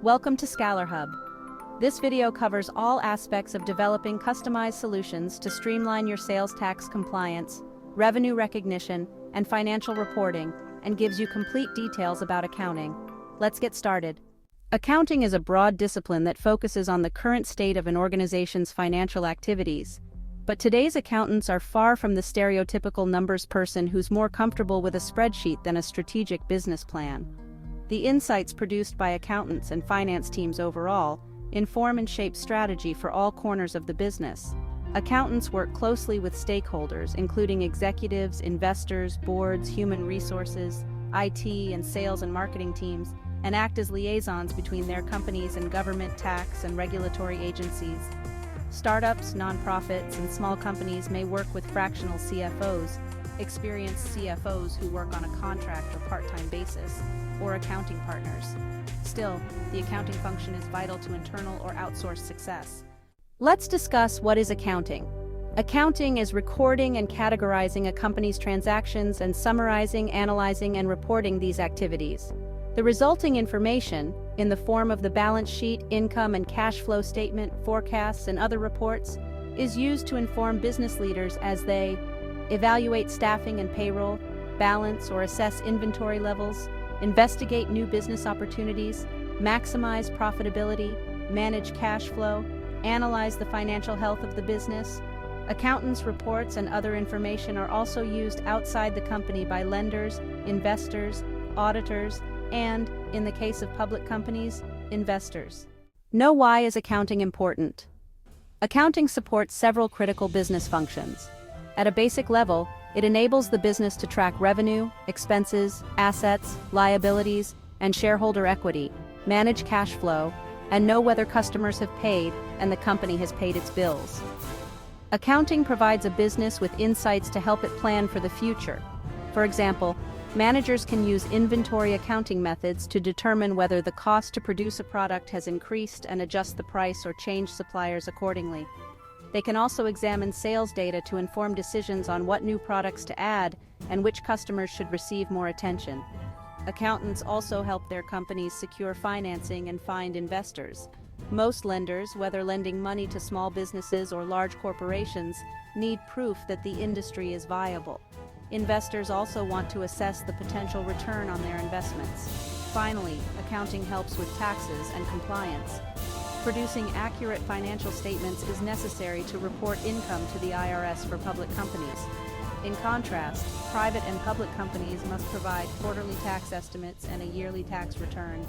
Welcome to ScalarHub. This video covers all aspects of developing customized solutions to streamline your sales tax compliance, revenue recognition, and financial reporting, and gives you complete details about accounting. Let's get started. Accounting is a broad discipline that focuses on the current state of an organization's financial activities. But today's accountants are far from the stereotypical numbers person who's more comfortable with a spreadsheet than a strategic business plan. The insights produced by accountants and finance teams overall inform and shape strategy for all corners of the business. Accountants work closely with stakeholders, including executives, investors, boards, human resources, IT, and sales and marketing teams, and act as liaisons between their companies and government, tax, and regulatory agencies. Startups, nonprofits, and small companies may work with fractional CFOs, experienced CFOs who work on a contract or part-time basis, or accounting partners. Still, the accounting function is vital to internal or outsourced success. Let's discuss what is accounting. Accounting is recording and categorizing a company's transactions and summarizing, analyzing, and reporting these activities. The resulting information, in the form of the balance sheet, income and cash flow statement, forecasts, and other reports, is used to inform business leaders as they evaluate staffing and payroll, balance or assess inventory levels, investigate new business opportunities, maximize profitability, manage cash flow, analyze the financial health of the business. Accountants' reports and other information are also used outside the company by lenders, investors, auditors, and, in the case of public companies, investors. Know why is accounting important? Accounting supports several critical business functions. At a basic level, it enables the business to track revenue, expenses, assets, liabilities, and shareholder equity, manage cash flow, and know whether customers have paid and the company has paid its bills. Accounting provides a business with insights to help it plan for the future. For example, managers can use inventory accounting methods to determine whether the cost to produce a product has increased and adjust the price or change suppliers accordingly. They can also examine sales data to inform decisions on what new products to add and which customers should receive more attention. Accountants also help their companies secure financing and find investors. Most lenders, whether lending money to small businesses or large corporations, need proof that the industry is viable. Investors also want to assess the potential return on their investments. Finally, accounting helps with taxes and compliance. Producing accurate financial statements is necessary to report income to the IRS for public companies. In contrast, private and public companies must provide quarterly tax estimates and a yearly tax return.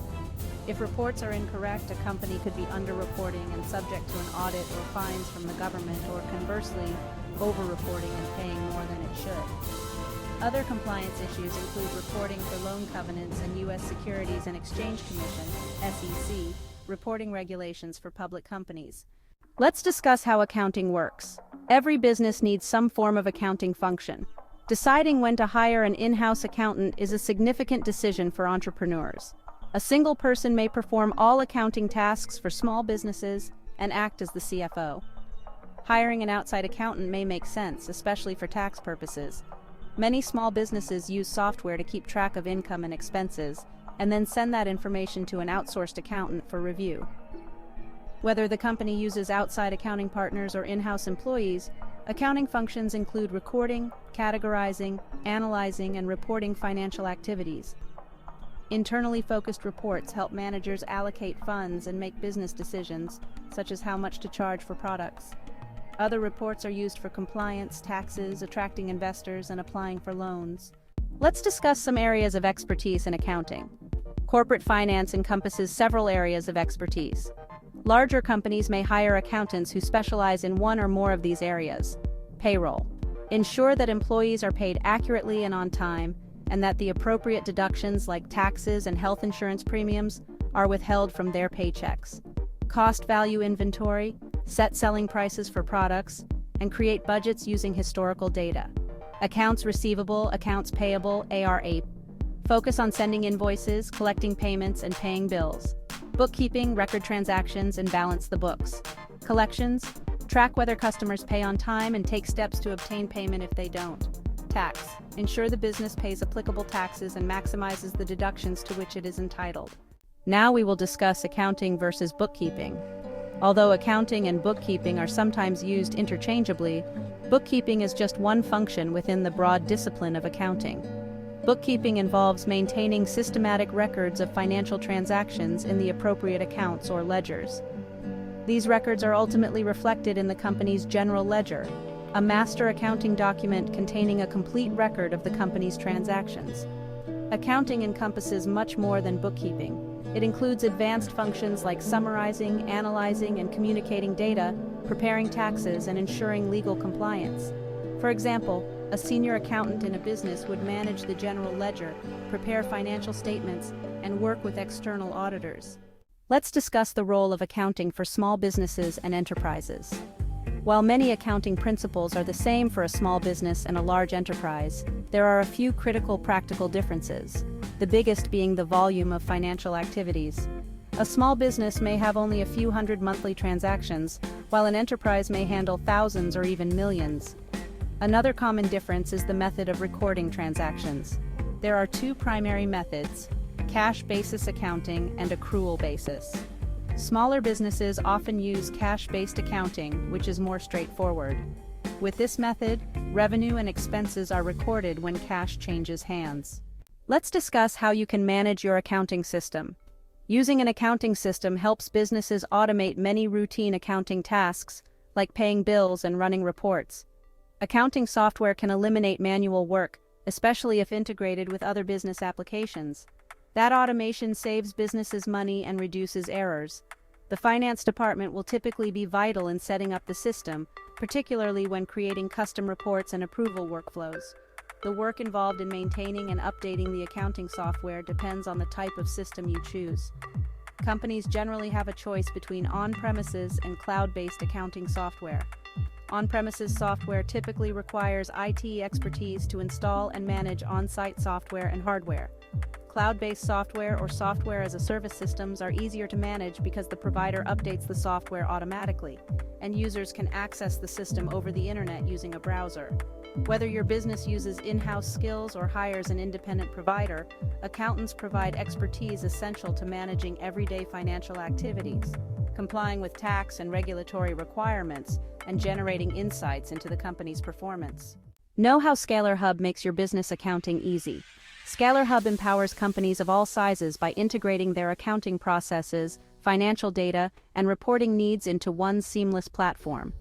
If reports are incorrect, a company could be underreporting and subject to an audit or fines from the government, or conversely, overreporting and paying more than it should. Other compliance issues include reporting for loan covenants and U.S. Securities and Exchange Commission (SEC) reporting regulations for public companies. Let's discuss how accounting works. Every business needs some form of accounting function. Deciding when to hire an in-house accountant is a significant decision for entrepreneurs. A single person may perform all accounting tasks for small businesses and act as the CFO. Hiring an outside accountant may make sense, especially for tax purposes. Many small businesses use software to keep track of income and expenses, and then send that information to an outsourced accountant for review. Whether the company uses outside accounting partners or in-house employees, accounting functions include recording, categorizing, analyzing, and reporting financial activities. Internally focused reports help managers allocate funds and make business decisions, such as how much to charge for products. Other reports are used for compliance, taxes, attracting investors, and applying for loans. Let's discuss some areas of expertise in accounting. Corporate finance encompasses several areas of expertise. Larger companies may hire accountants who specialize in one or more of these areas. Payroll. Ensure that employees are paid accurately and on time, and that the appropriate deductions like taxes and health insurance premiums are withheld from their paychecks. Cost value inventory. Set selling prices for products, and create budgets using historical data. Accounts receivable, accounts payable, AR/AP. Focus on sending invoices, collecting payments, and paying bills. Bookkeeping, record transactions, and balance the books. Collections. Track whether customers pay on time and take steps to obtain payment if they don't. Tax. Ensure the business pays applicable taxes and maximizes the deductions to which it is entitled. Now we will discuss accounting versus bookkeeping. Although accounting and bookkeeping are sometimes used interchangeably, bookkeeping is just one function within the broad discipline of accounting. Bookkeeping involves maintaining systematic records of financial transactions in the appropriate accounts or ledgers. These records are ultimately reflected in the company's general ledger, a master accounting document containing a complete record of the company's transactions. Accounting encompasses much more than bookkeeping. It includes advanced functions like summarizing, analyzing, and communicating data, preparing taxes, and ensuring legal compliance. For example, a senior accountant in a business would manage the general ledger, prepare financial statements, and work with external auditors. Let's discuss the role of accounting for small businesses and enterprises. While many accounting principles are the same for a small business and a large enterprise, there are a few critical practical differences, the biggest being the volume of financial activities. A small business may have only a few hundred monthly transactions, while an enterprise may handle thousands or even millions. Another common difference is the method of recording transactions. There are two primary methods: cash basis accounting and accrual basis. Smaller businesses often use cash-based accounting, which is more straightforward. With this method, revenue and expenses are recorded when cash changes hands. Let's discuss how you can manage your accounting system. Using an accounting system helps businesses automate many routine accounting tasks, like paying bills and running reports. Accounting software can eliminate manual work, especially if integrated with other business applications. That automation saves businesses money and reduces errors. The finance department will typically be vital in setting up the system, particularly when creating custom reports and approval workflows. The work involved in maintaining and updating the accounting software depends on the type of system you choose. Companies generally have a choice between on-premises and cloud-based accounting software. On-premises software typically requires IT expertise to install and manage on-site software and hardware. Cloud-based software or software-as-a-service systems are easier to manage because the provider updates the software automatically, and users can access the system over the internet using a browser. Whether your business uses in-house skills or hires an independent provider, accountants provide expertise essential to managing everyday financial activities, complying with tax and regulatory requirements, and generating insights into the company's performance. Know how ScalarHub makes your business accounting easy. ScalarHub empowers companies of all sizes by integrating their accounting processes, financial data, and reporting needs into one seamless platform.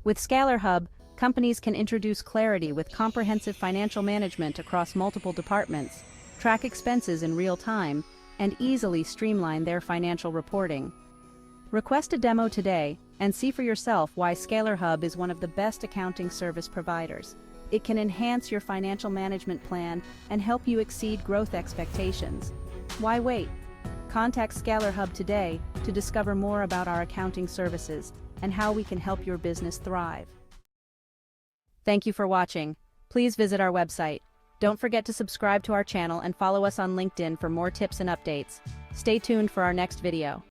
With ScalarHub, companies can introduce clarity with comprehensive financial management across multiple departments, track expenses in real time, and easily streamline their financial reporting. Request a demo today and see for yourself why ScalarHub is one of the best accounting service providers. It can enhance your financial management plan and help you exceed growth expectations. Why wait? Contact ScalarHub today to discover more about our accounting services and how we can help your business thrive. Thank you for watching. Please visit our website. Don't forget to subscribe to our channel and follow us on LinkedIn for more tips and updates. Stay tuned for our next video.